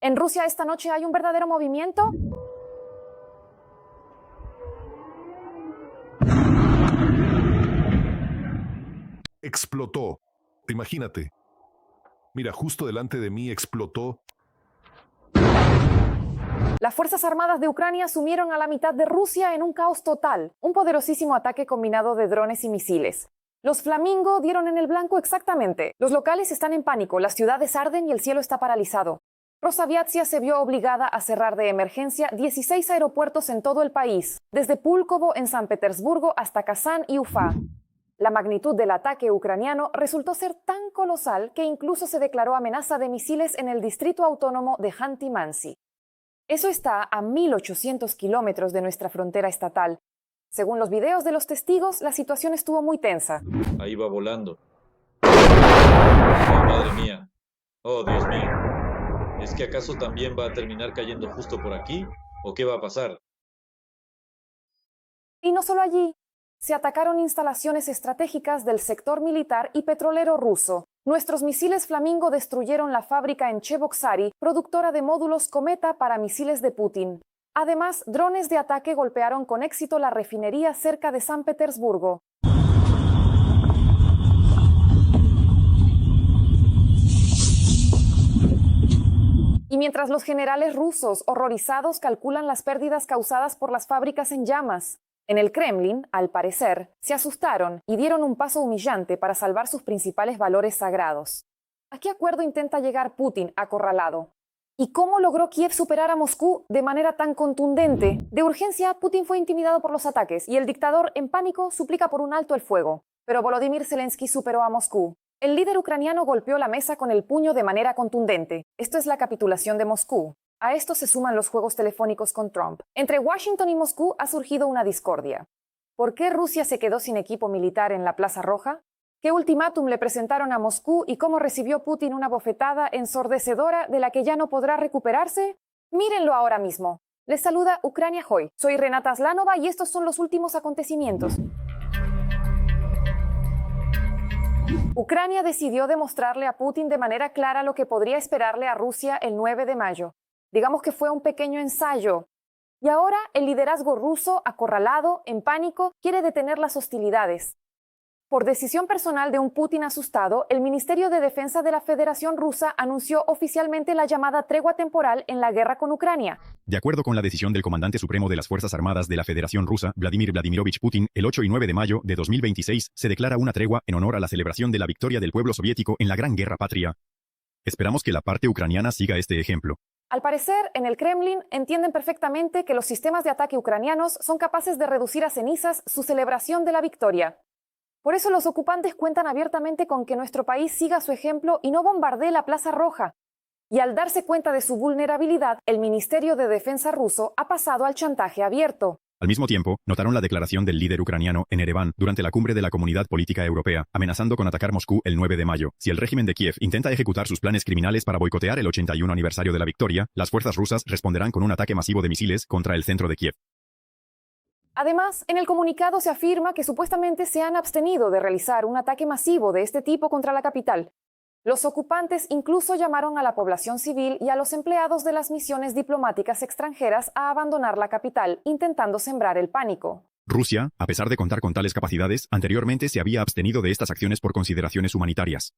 En Rusia esta noche hay un verdadero movimiento. Explotó. Imagínate. Mira, justo delante de mí explotó. Las Fuerzas Armadas de Ucrania sumieron a la mitad de Rusia en un caos total, un poderosísimo ataque combinado de drones y misiles. Los Flamingo dieron en el blanco exactamente. Los locales están en pánico, las ciudades arden y el cielo está paralizado. Rosaviatsia se vio obligada a cerrar de emergencia 16 aeropuertos en todo el país, desde Púlkovo en San Petersburgo hasta Kazán y Ufa. La magnitud del ataque ucraniano resultó ser tan colosal que incluso se declaró amenaza de misiles en el distrito autónomo de Khanty-Mansi. Eso está a 1.800 kilómetros de nuestra frontera estatal. Según los videos de los testigos, la situación estuvo muy tensa. Ahí va volando. Oh, madre mía. Oh, Dios mío. ¿Es que acaso también va a terminar cayendo justo por aquí? ¿O qué va a pasar? Y no solo allí. Se atacaron instalaciones estratégicas del sector militar y petrolero ruso. Nuestros misiles Flamingo destruyeron la fábrica en Cheboksary, productora de módulos Cometa para misiles de Putin. Además, drones de ataque golpearon con éxito la refinería cerca de San Petersburgo. Y mientras los generales rusos, horrorizados, calculan las pérdidas causadas por las fábricas en llamas, en el Kremlin, al parecer, se asustaron y dieron un paso humillante para salvar sus principales valores sagrados. ¿A qué acuerdo intenta llegar Putin acorralado? ¿Y cómo logró Kiev superar a Moscú de manera tan contundente? De urgencia, Putin fue intimidado por los ataques y el dictador, en pánico, suplica por un alto el fuego. Pero Volodymyr Zelensky superó a Moscú. El líder ucraniano golpeó la mesa con el puño de manera contundente. Esto es la capitulación de Moscú. A esto se suman los juegos telefónicos con Trump. Entre Washington y Moscú ha surgido una discordia. ¿Por qué Rusia se quedó sin equipo militar en la Plaza Roja? ¿Qué ultimátum le presentaron a Moscú y cómo recibió Putin una bofetada ensordecedora de la que ya no podrá recuperarse? Mírenlo ahora mismo. Les saluda Ucrania Hoy. Soy Renata Aslanova y estos son los últimos acontecimientos. Ucrania decidió demostrarle a Putin de manera clara lo que podría esperarle a Rusia el 9 de mayo. Digamos que fue un pequeño ensayo. Y ahora el liderazgo ruso, acorralado, en pánico, quiere detener las hostilidades. Por decisión personal de un Putin asustado, el Ministerio de Defensa de la Federación Rusa anunció oficialmente la llamada tregua temporal en la guerra con Ucrania. De acuerdo con la decisión del comandante supremo de las Fuerzas Armadas de la Federación Rusa, Vladimir Vladimirovich Putin, el 8 y 9 de mayo de 2026 se declara una tregua en honor a la celebración de la victoria del pueblo soviético en la Gran Guerra Patria. Esperamos que la parte ucraniana siga este ejemplo. Al parecer, en el Kremlin entienden perfectamente que los sistemas de ataque ucranianos son capaces de reducir a cenizas su celebración de la victoria. Por eso los ocupantes cuentan abiertamente con que nuestro país siga su ejemplo y no bombardee la Plaza Roja. Y al darse cuenta de su vulnerabilidad, el Ministerio de Defensa ruso ha pasado al chantaje abierto. Al mismo tiempo, notaron la declaración del líder ucraniano en Ereván durante la cumbre de la Comunidad Política Europea, amenazando con atacar Moscú el 9 de mayo. Si el régimen de Kiev intenta ejecutar sus planes criminales para boicotear el 81 aniversario de la victoria, las fuerzas rusas responderán con un ataque masivo de misiles contra el centro de Kiev. Además, en el comunicado se afirma que supuestamente se han abstenido de realizar un ataque masivo de este tipo contra la capital. Los ocupantes incluso llamaron a la población civil y a los empleados de las misiones diplomáticas extranjeras a abandonar la capital, intentando sembrar el pánico. Rusia, a pesar de contar con tales capacidades, anteriormente se había abstenido de estas acciones por consideraciones humanitarias.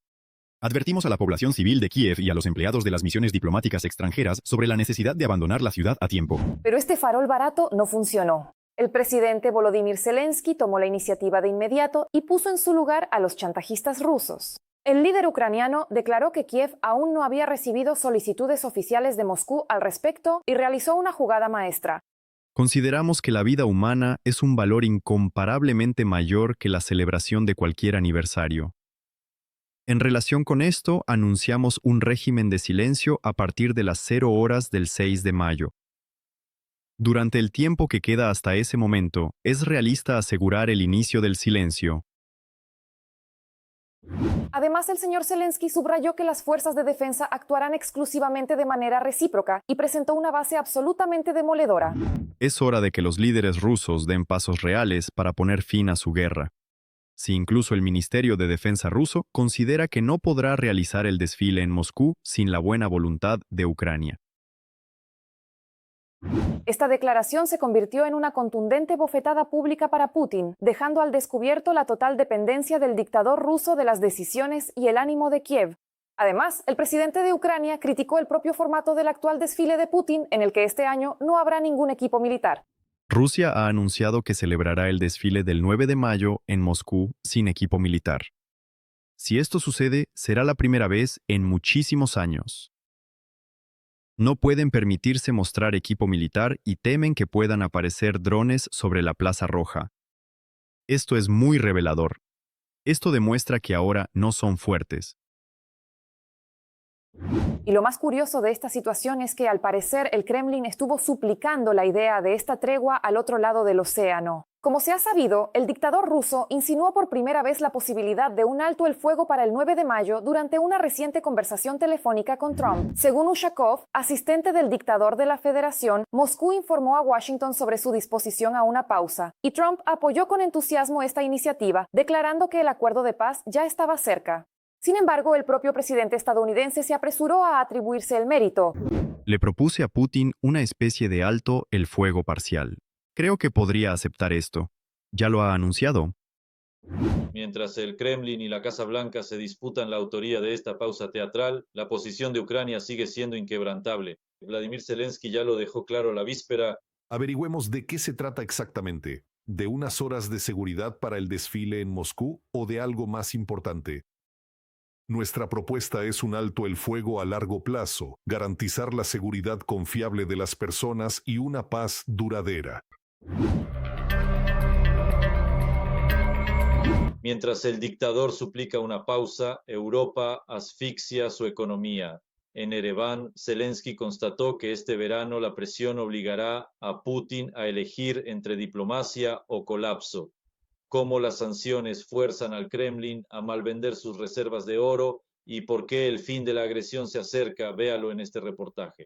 Advertimos a la población civil de Kiev y a los empleados de las misiones diplomáticas extranjeras sobre la necesidad de abandonar la ciudad a tiempo. Pero este farol barato no funcionó. El presidente Volodymyr Zelensky tomó la iniciativa de inmediato y puso en su lugar a los chantajistas rusos. El líder ucraniano declaró que Kiev aún no había recibido solicitudes oficiales de Moscú al respecto y realizó una jugada maestra. Consideramos que la vida humana es un valor incomparablemente mayor que la celebración de cualquier aniversario. En relación con esto, anunciamos un régimen de silencio a partir de las 0 horas del 6 de mayo. Durante el tiempo que queda hasta ese momento, es realista asegurar el inicio del silencio. Además, el señor Zelensky subrayó que las fuerzas de defensa actuarán exclusivamente de manera recíproca y presentó una base absolutamente demoledora. Es hora de que los líderes rusos den pasos reales para poner fin a su guerra. Si incluso el Ministerio de Defensa ruso considera que no podrá realizar el desfile en Moscú sin la buena voluntad de Ucrania. Esta declaración se convirtió en una contundente bofetada pública para Putin, dejando al descubierto la total dependencia del dictador ruso de las decisiones y el ánimo de Kiev. Además, el presidente de Ucrania criticó el propio formato del actual desfile de Putin, en el que este año no habrá ningún equipo militar. Rusia ha anunciado que celebrará el desfile del 9 de mayo en Moscú sin equipo militar. Si esto sucede, será la primera vez en muchísimos años. No pueden permitirse mostrar equipo militar y temen que puedan aparecer drones sobre la Plaza Roja. Esto es muy revelador. Esto demuestra que ahora no son fuertes. Y lo más curioso de esta situación es que, al parecer, el Kremlin estuvo suplicando la idea de esta tregua al otro lado del océano. Como se ha sabido, el dictador ruso insinuó por primera vez la posibilidad de un alto el fuego para el 9 de mayo durante una reciente conversación telefónica con Trump. Según Ushakov, asistente del dictador de la Federación, Moscú informó a Washington sobre su disposición a una pausa, y Trump apoyó con entusiasmo esta iniciativa, declarando que el acuerdo de paz ya estaba cerca. Sin embargo, el propio presidente estadounidense se apresuró a atribuirse el mérito. Le propuse a Putin una especie de alto el fuego parcial. Creo que podría aceptar esto. Ya lo ha anunciado. Mientras el Kremlin y la Casa Blanca se disputan la autoría de esta pausa teatral, la posición de Ucrania sigue siendo inquebrantable. Vladimir Zelensky ya lo dejó claro la víspera. Averigüemos de qué se trata exactamente. ¿De unas horas de seguridad para el desfile en Moscú o de algo más importante? Nuestra propuesta es un alto el fuego a largo plazo, garantizar la seguridad confiable de las personas y una paz duradera. Mientras el dictador suplica una pausa, Europa asfixia su economía. En Ereván, Zelensky constató que este verano la presión obligará a Putin a elegir entre diplomacia o colapso. Cómo las sanciones fuerzan al Kremlin a malvender sus reservas de oro y por qué el fin de la agresión se acerca, véalo en este reportaje.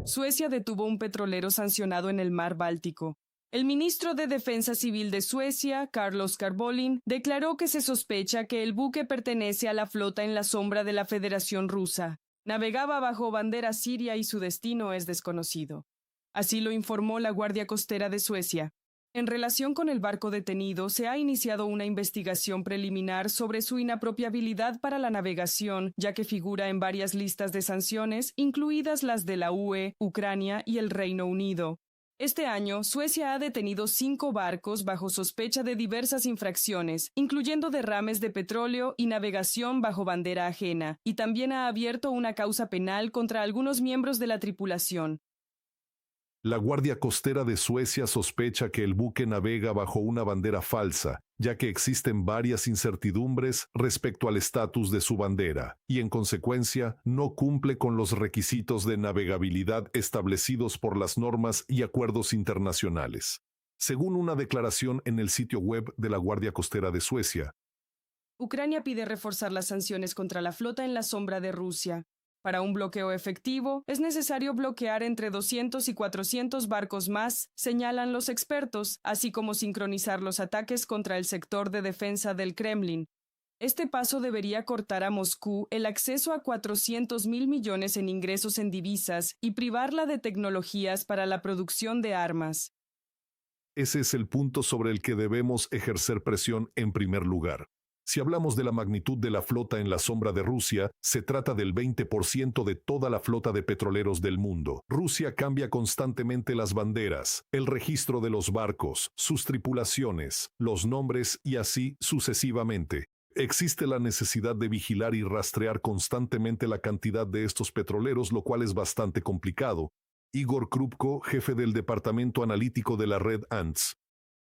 Suecia detuvo un petrolero sancionado en el mar Báltico. El ministro de Defensa Civil de Suecia, Carlos Carbolin, declaró que se sospecha que el buque pertenece a la flota en la sombra de la Federación Rusa. Navegaba bajo bandera siria y su destino es desconocido. Así lo informó la Guardia Costera de Suecia. En relación con el barco detenido, se ha iniciado una investigación preliminar sobre su inapropiabilidad para la navegación, ya que figura en varias listas de sanciones, incluidas las de la UE, Ucrania y el Reino Unido. Este año, Suecia ha detenido 5 barcos bajo sospecha de diversas infracciones, incluyendo derrames de petróleo y navegación bajo bandera ajena, y también ha abierto una causa penal contra algunos miembros de la tripulación. La Guardia Costera de Suecia sospecha que el buque navega bajo una bandera falsa, ya que existen varias incertidumbres respecto al estatus de su bandera, y en consecuencia no cumple con los requisitos de navegabilidad establecidos por las normas y acuerdos internacionales. Según una declaración en el sitio web de la Guardia Costera de Suecia, Ucrania pide reforzar las sanciones contra la flota en la sombra de Rusia. Para un bloqueo efectivo, es necesario bloquear entre 200 y 400 barcos más, señalan los expertos, así como sincronizar los ataques contra el sector de defensa del Kremlin. Este paso debería cortar a Moscú el acceso a 400.000 millones en ingresos en divisas y privarla de tecnologías para la producción de armas. ese es el punto sobre el que debemos ejercer presión en primer lugar. Si hablamos de la magnitud de la flota en la sombra de Rusia, se trata del 20% de toda la flota de petroleros del mundo. Rusia cambia constantemente las banderas, el registro de los barcos, sus tripulaciones, los nombres y así sucesivamente. Existe la necesidad de vigilar y rastrear constantemente la cantidad de estos petroleros, lo cual es bastante complicado. Igor Krupko, jefe del departamento analítico de la red ANTS.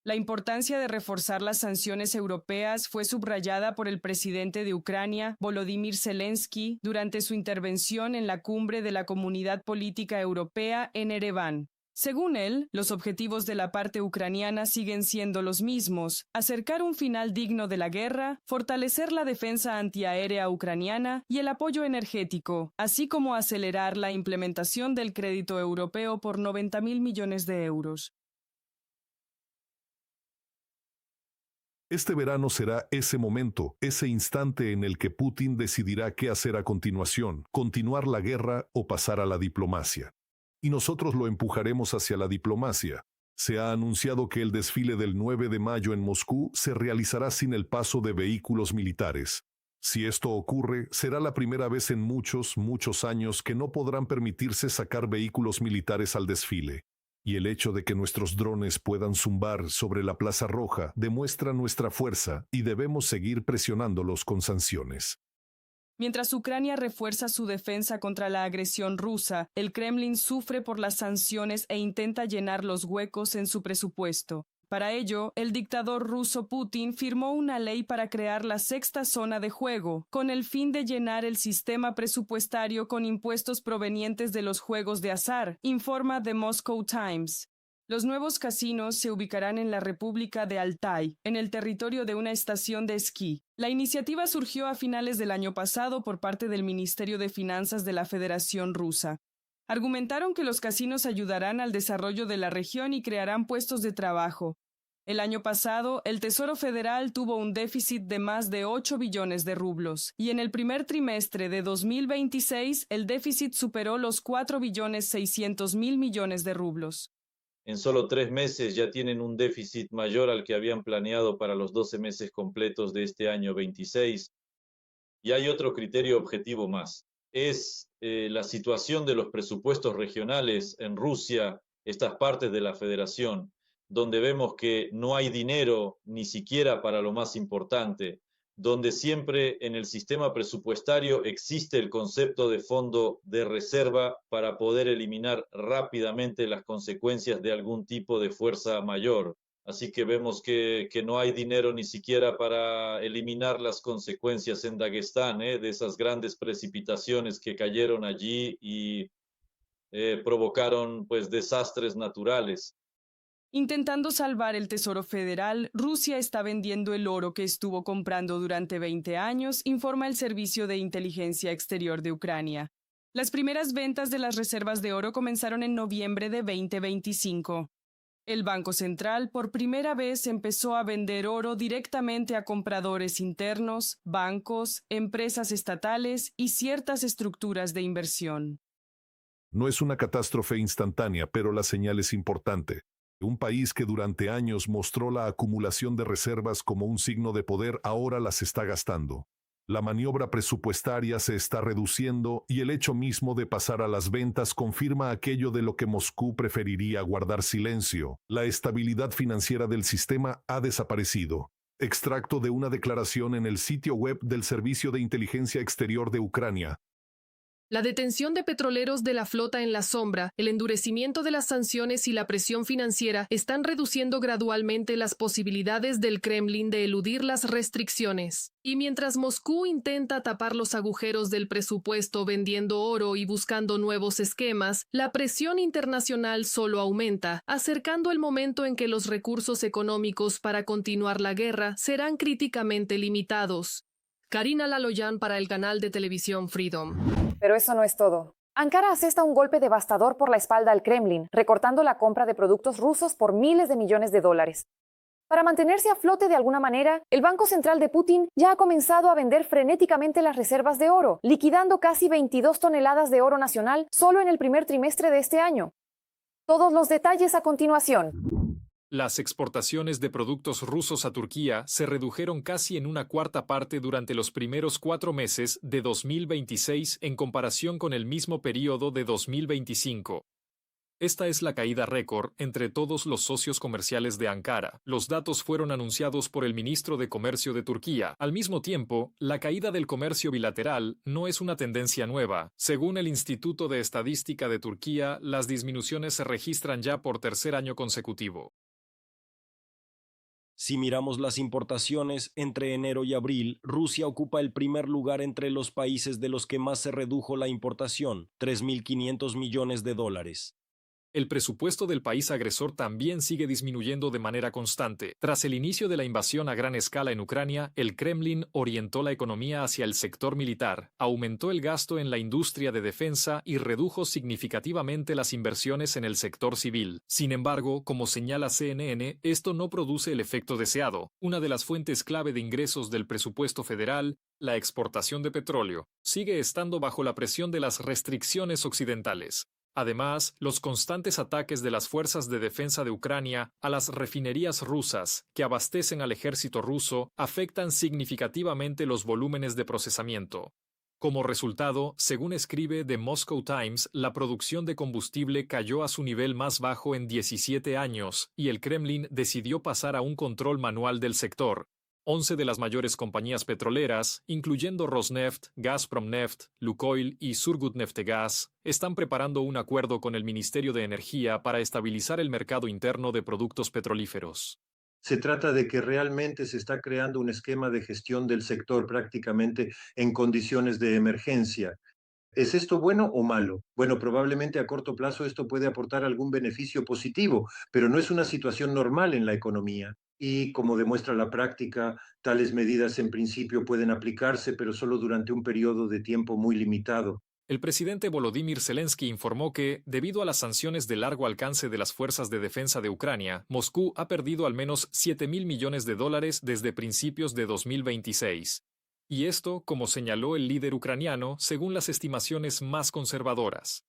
La importancia de reforzar las sanciones europeas fue subrayada por el presidente de Ucrania, Volodymyr Zelensky, durante su intervención en la cumbre de la Comunidad Política Europea en Ereván. Según él, los objetivos de la parte ucraniana siguen siendo los mismos: acercar un final digno de la guerra, fortalecer la defensa antiaérea ucraniana y el apoyo energético, así como acelerar la implementación del crédito europeo por 90.000 millones de euros. Este verano será ese momento, ese instante en el que Putin decidirá qué hacer a continuación, continuar la guerra o pasar a la diplomacia. y nosotros lo empujaremos hacia la diplomacia. Se ha anunciado que el desfile del 9 de mayo en Moscú se realizará sin el paso de vehículos militares. Si esto ocurre, será la primera vez en muchos años que no podrán permitirse sacar vehículos militares al desfile. Y el hecho de que nuestros drones puedan zumbar sobre la Plaza Roja demuestra nuestra fuerza y debemos seguir presionándolos con sanciones. Mientras Ucrania refuerza su defensa contra la agresión rusa, el Kremlin sufre por las sanciones e intenta llenar los huecos en su presupuesto. Para ello, el dictador ruso Putin firmó una ley para crear la sexta zona de juego, con el fin de llenar el sistema presupuestario con impuestos provenientes de los juegos de azar, informa The Moscow Times. Los nuevos casinos se ubicarán en la República de Altai, en el territorio de una estación de esquí. La iniciativa surgió a finales del año pasado por parte del Ministerio de Finanzas de la Federación Rusa. Argumentaron que los casinos ayudarán al desarrollo de la región y crearán puestos de trabajo. El año pasado, el Tesoro Federal tuvo un déficit de más de 8 billones de rublos, y en el primer trimestre de 2026 el déficit superó los 4.600.000 millones de rublos. En solo 3 meses ya tienen un déficit mayor al que habían planeado para los 12 meses completos de este año 26. Y hay otro criterio objetivo más. Es la situación de los presupuestos regionales en Rusia, estas partes de la federación, donde vemos que no hay dinero ni siquiera para lo más importante, donde siempre en el sistema presupuestario existe el concepto de fondo de reserva para poder eliminar rápidamente las consecuencias de algún tipo de fuerza mayor. Así que vemos que no hay dinero ni siquiera para eliminar las consecuencias en Daguestán, de esas grandes precipitaciones que cayeron allí y provocaron pues desastres naturales. Intentando salvar el Tesoro Federal, Rusia está vendiendo el oro que estuvo comprando durante 20 años, informa el Servicio de Inteligencia Exterior de Ucrania. Las primeras ventas de las reservas de oro comenzaron en noviembre de 2025. El Banco Central por primera vez empezó a vender oro directamente a compradores internos, bancos, empresas estatales y ciertas estructuras de inversión. No es una catástrofe instantánea, pero la señal es importante. Un país que durante años mostró la acumulación de reservas como un signo de poder ahora las está gastando. La maniobra presupuestaria se está reduciendo y el hecho mismo de pasar a las ventas confirma aquello de lo que Moscú preferiría guardar silencio. La estabilidad financiera del sistema ha desaparecido. Extracto de una declaración en el sitio web del Servicio de Inteligencia Exterior de Ucrania. La detención de petroleros de la flota en la sombra, el endurecimiento de las sanciones y la presión financiera están reduciendo gradualmente las posibilidades del Kremlin de eludir las restricciones. Y mientras Moscú intenta tapar los agujeros del presupuesto vendiendo oro y buscando nuevos esquemas, la presión internacional solo aumenta, acercando el momento en que los recursos económicos para continuar la guerra serán críticamente limitados. Karina Laloyan para el canal de televisión Freedom. Pero eso no es todo. Ankara asesta un golpe devastador por la espalda al Kremlin, recortando la compra de productos rusos por miles de millones de dólares. Para mantenerse a flote de alguna manera, el Banco Central de Putin ya ha comenzado a vender frenéticamente las reservas de oro, liquidando casi 22 toneladas de oro nacional solo en el primer trimestre de este año. Todos los detalles a continuación. Las exportaciones de productos rusos a Turquía se redujeron casi en una cuarta parte durante los primeros 4 meses de 2026 en comparación con el mismo periodo de 2025. Esta es la caída récord entre todos los socios comerciales de Ankara. Los datos fueron anunciados por el ministro de Comercio de Turquía. Al mismo tiempo, la caída del comercio bilateral no es una tendencia nueva. Según el Instituto de Estadística de Turquía, las disminuciones se registran ya por tercer año consecutivo. Si miramos las importaciones, entre enero y abril, Rusia ocupa el primer lugar entre los países de los que más se redujo la importación, 3.500 millones de dólares. El presupuesto del país agresor también sigue disminuyendo de manera constante. Tras el inicio de la invasión a gran escala en Ucrania, el Kremlin orientó la economía hacia el sector militar, aumentó el gasto en la industria de defensa y redujo significativamente las inversiones en el sector civil. Sin embargo, como señala CNN, esto no produce el efecto deseado. Una de las fuentes clave de ingresos del presupuesto federal, la exportación de petróleo, sigue estando bajo la presión de las restricciones occidentales. Además, los constantes ataques de las fuerzas de defensa de Ucrania a las refinerías rusas que abastecen al ejército ruso afectan significativamente los volúmenes de procesamiento. Como resultado, según escribe The Moscow Times, la producción de combustible cayó a su nivel más bajo en 17 años y el Kremlin decidió pasar a un control manual del sector. 11 de las mayores compañías petroleras, incluyendo Rosneft, Gazprom-Neft, Lukoil y Surgutneftegas, están preparando un acuerdo con el Ministerio de Energía para estabilizar el mercado interno de productos petrolíferos. Se trata de que realmente se está creando un esquema de gestión del sector prácticamente en condiciones de emergencia. ¿Es esto bueno o malo? Bueno, probablemente a corto plazo esto puede aportar algún beneficio positivo, pero no es una situación normal en la economía. Y como demuestra la práctica, tales medidas en principio pueden aplicarse, pero solo durante un periodo de tiempo muy limitado. El presidente Volodymyr Zelensky informó que, debido a las sanciones de largo alcance de las fuerzas de defensa de Ucrania, Moscú ha perdido al menos $7.000 millones desde principios de 2026. Y esto, como señaló el líder ucraniano, según las estimaciones más conservadoras.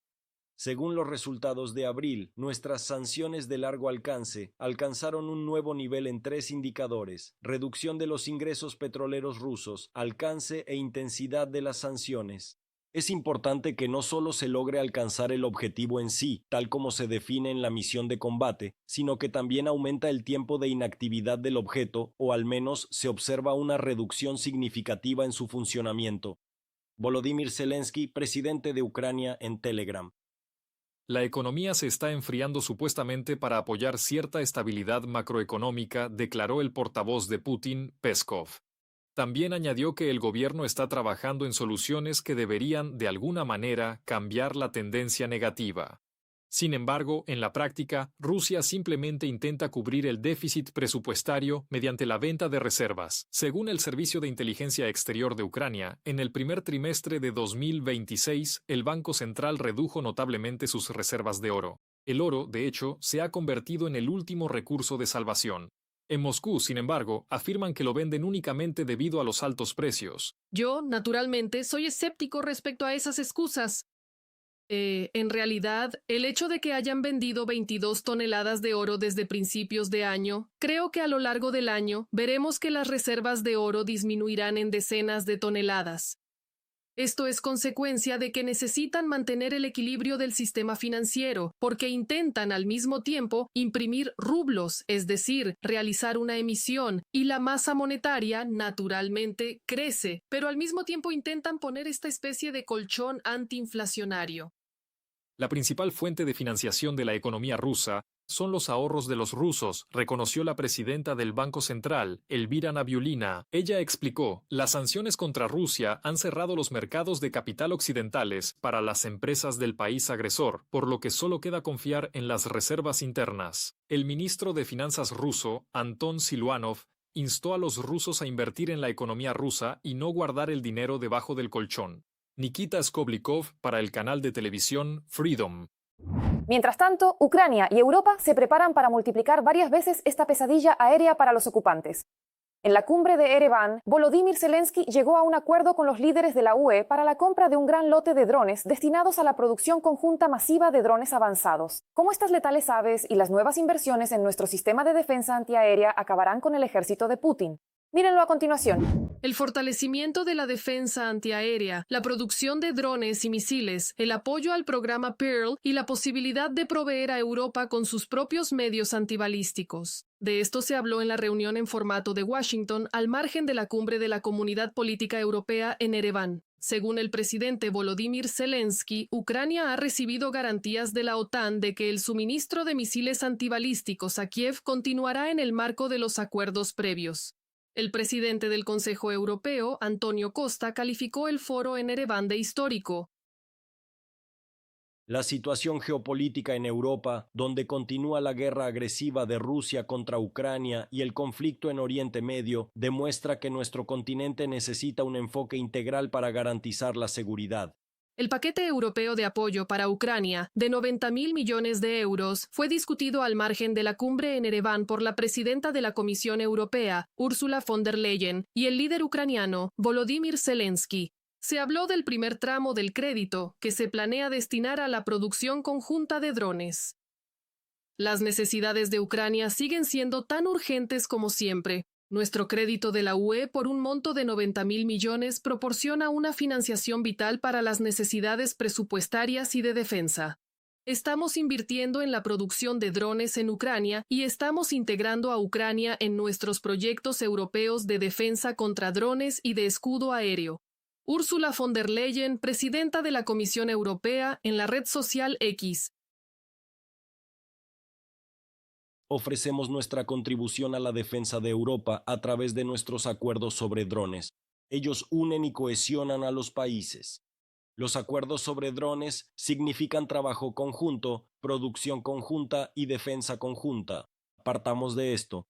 Según los resultados de abril, nuestras sanciones de largo alcance alcanzaron un nuevo nivel en 3 indicadores: reducción de los ingresos petroleros rusos, alcance e intensidad de las sanciones. Es importante que no solo se logre alcanzar el objetivo en sí, tal como se define en la misión de combate, sino que también aumenta el tiempo de inactividad del objeto, o al menos se observa una reducción significativa en su funcionamiento. Volodymyr Zelensky, presidente de Ucrania, en Telegram. La economía se está enfriando supuestamente para apoyar cierta estabilidad macroeconómica, declaró el portavoz de Putin, Peskov. También añadió que el gobierno está trabajando en soluciones que deberían, de alguna manera, cambiar la tendencia negativa. Sin embargo, en la práctica, Rusia simplemente intenta cubrir el déficit presupuestario mediante la venta de reservas. Según el Servicio de Inteligencia Exterior de Ucrania, en el primer trimestre de 2026, el Banco Central redujo notablemente sus reservas de oro. El oro, de hecho, se ha convertido en el último recurso de salvación. En Moscú, sin embargo, afirman que lo venden únicamente debido a los altos precios. Yo, naturalmente, soy escéptico respecto a esas excusas. En realidad, el hecho de que hayan vendido 22 toneladas de oro desde principios de año, creo que a lo largo del año veremos que las reservas de oro disminuirán en decenas de toneladas. Esto es consecuencia de que necesitan mantener el equilibrio del sistema financiero, porque intentan al mismo tiempo imprimir rublos, es decir, realizar una emisión, y la masa monetaria, naturalmente, crece, pero al mismo tiempo intentan poner esta especie de colchón antiinflacionario. La principal fuente de financiación de la economía rusa son los ahorros de los rusos, reconoció la presidenta del Banco Central, Elvira Nabiulina. Ella explicó, las sanciones contra Rusia han cerrado los mercados de capital occidentales para las empresas del país agresor, por lo que solo queda confiar en las reservas internas. El ministro de Finanzas ruso, Anton Siluanov, instó a los rusos a invertir en la economía rusa y no guardar el dinero debajo del colchón. Nikita Skoblikov para el canal de televisión Freedom. Mientras tanto, Ucrania y Europa se preparan para multiplicar varias veces esta pesadilla aérea para los ocupantes. En la cumbre de Ereván, Volodymyr Zelensky llegó a un acuerdo con los líderes de la UE para la compra de un gran lote de drones destinados a la producción conjunta masiva de drones avanzados. ¿Cómo estas letales aves y las nuevas inversiones en nuestro sistema de defensa antiaérea acabarán con el ejército de Putin? Mírenlo a continuación. El fortalecimiento de la defensa antiaérea, la producción de drones y misiles, el apoyo al programa Pearl y la posibilidad de proveer a Europa con sus propios medios antibalísticos. De esto se habló en la reunión en formato de Washington al margen de la cumbre de la Comunidad Política Europea en Ereván. Según el presidente Volodymyr Zelensky, Ucrania ha recibido garantías de la OTAN de que el suministro de misiles antibalísticos a Kiev continuará en el marco de los acuerdos previos. El presidente del Consejo Europeo, Antonio Costa, calificó el foro en Ereván de histórico. La situación geopolítica en Europa, donde continúa la guerra agresiva de Rusia contra Ucrania y el conflicto en Oriente Medio, demuestra que nuestro continente necesita un enfoque integral para garantizar la seguridad. El paquete europeo de apoyo para Ucrania, de 90.000 millones de euros, fue discutido al margen de la cumbre en Ereván por la presidenta de la Comisión Europea, Ursula von der Leyen, y el líder ucraniano, Volodymyr Zelensky. Se habló del primer tramo del crédito, que se planea destinar a la producción conjunta de drones. Las necesidades de Ucrania siguen siendo tan urgentes como siempre. Nuestro crédito de la UE por un monto de 90.000 millones proporciona una financiación vital para las necesidades presupuestarias y de defensa. Estamos invirtiendo en la producción de drones en Ucrania y estamos integrando a Ucrania en nuestros proyectos europeos de defensa contra drones y de escudo aéreo. Ursula von der Leyen, presidenta de la Comisión Europea, en la red social X. Ofrecemos nuestra contribución a la defensa de Europa a través de nuestros acuerdos sobre drones. Ellos unen y cohesionan a los países. Los acuerdos sobre drones significan trabajo conjunto, producción conjunta y defensa conjunta. Partamos de esto.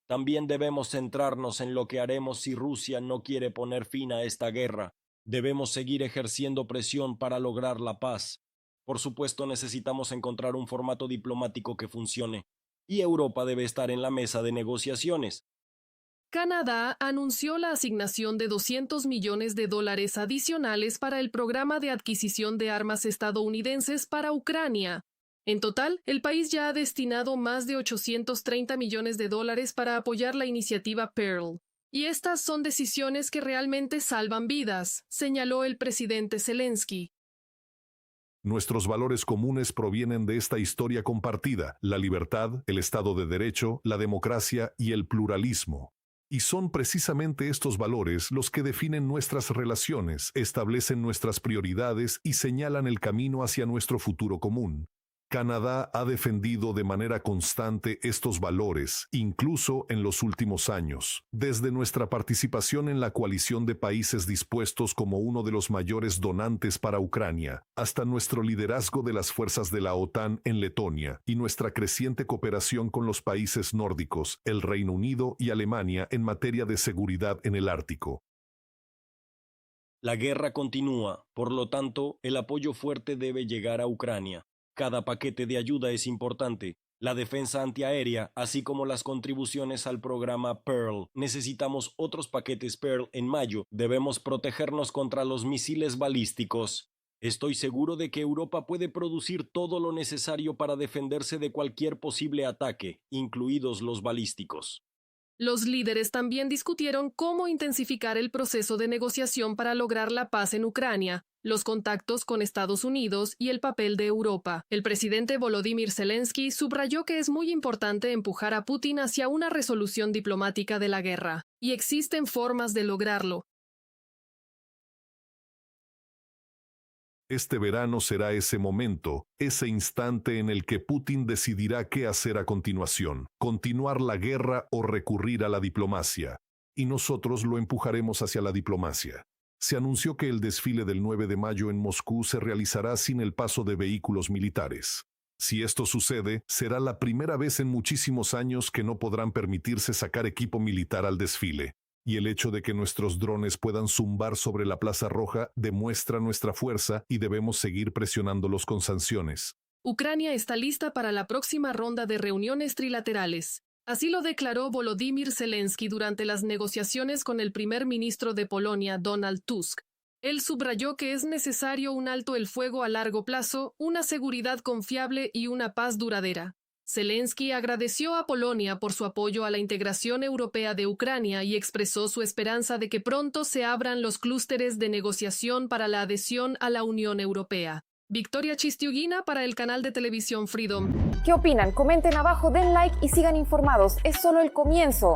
También debemos centrarnos en lo que haremos si Rusia no quiere poner fin a esta guerra. Debemos seguir ejerciendo presión para lograr la paz. Por supuesto, necesitamos encontrar un formato diplomático que funcione. Y Europa debe estar en la mesa de negociaciones. Canadá anunció la asignación de $200 millones adicionales para el programa de adquisición de armas estadounidenses para Ucrania. En total, el país ya ha destinado más de $830 millones para apoyar la iniciativa Pearl. Y estas son decisiones que realmente salvan vidas, señaló el presidente Zelensky. Nuestros valores comunes provienen de esta historia compartida: la libertad, el Estado de Derecho, la democracia y el pluralismo. Y son precisamente estos valores los que definen nuestras relaciones, establecen nuestras prioridades y señalan el camino hacia nuestro futuro común. Canadá ha defendido de manera constante estos valores, incluso en los últimos años, desde nuestra participación en la coalición de países dispuestos como uno de los mayores donantes para Ucrania, hasta nuestro liderazgo de las fuerzas de la OTAN en Letonia y nuestra creciente cooperación con los países nórdicos, el Reino Unido y Alemania en materia de seguridad en el Ártico. La guerra continúa, por lo tanto, el apoyo fuerte debe llegar a Ucrania. Cada paquete de ayuda es importante. La defensa antiaérea, así como las contribuciones al programa Pearl. Necesitamos otros paquetes Pearl en mayo. Debemos protegernos contra los misiles balísticos. Estoy seguro de que Europa puede producir todo lo necesario para defenderse de cualquier posible ataque, incluidos los balísticos. Los líderes también discutieron cómo intensificar el proceso de negociación para lograr la paz en Ucrania, los contactos con Estados Unidos y el papel de Europa. El presidente Volodymyr Zelensky subrayó que es muy importante empujar a Putin hacia una resolución diplomática de la guerra, y existen formas de lograrlo. Este verano será ese momento, ese instante en el que Putin decidirá qué hacer a continuación: continuar la guerra o recurrir a la diplomacia. Y nosotros lo empujaremos hacia la diplomacia. Se anunció que el desfile del 9 de mayo en Moscú se realizará sin el paso de vehículos militares. Si esto sucede, será la primera vez en muchísimos años que no podrán permitirse sacar equipo militar al desfile. Y el hecho de que nuestros drones puedan zumbar sobre la Plaza Roja demuestra nuestra fuerza y debemos seguir presionándolos con sanciones. Ucrania está lista para la próxima ronda de reuniones trilaterales. Así lo declaró Volodymyr Zelensky durante las negociaciones con el primer ministro de Polonia, Donald Tusk. Él subrayó que es necesario un alto el fuego a largo plazo, una seguridad confiable y una paz duradera. Zelensky agradeció a Polonia por su apoyo a la integración europea de Ucrania y expresó su esperanza de que pronto se abran los clústeres de negociación para la adhesión a la Unión Europea. Victoria Chistiuguina para el canal de televisión Freedom. ¿Qué opinan? Comenten abajo, den like y sigan informados. Es solo el comienzo.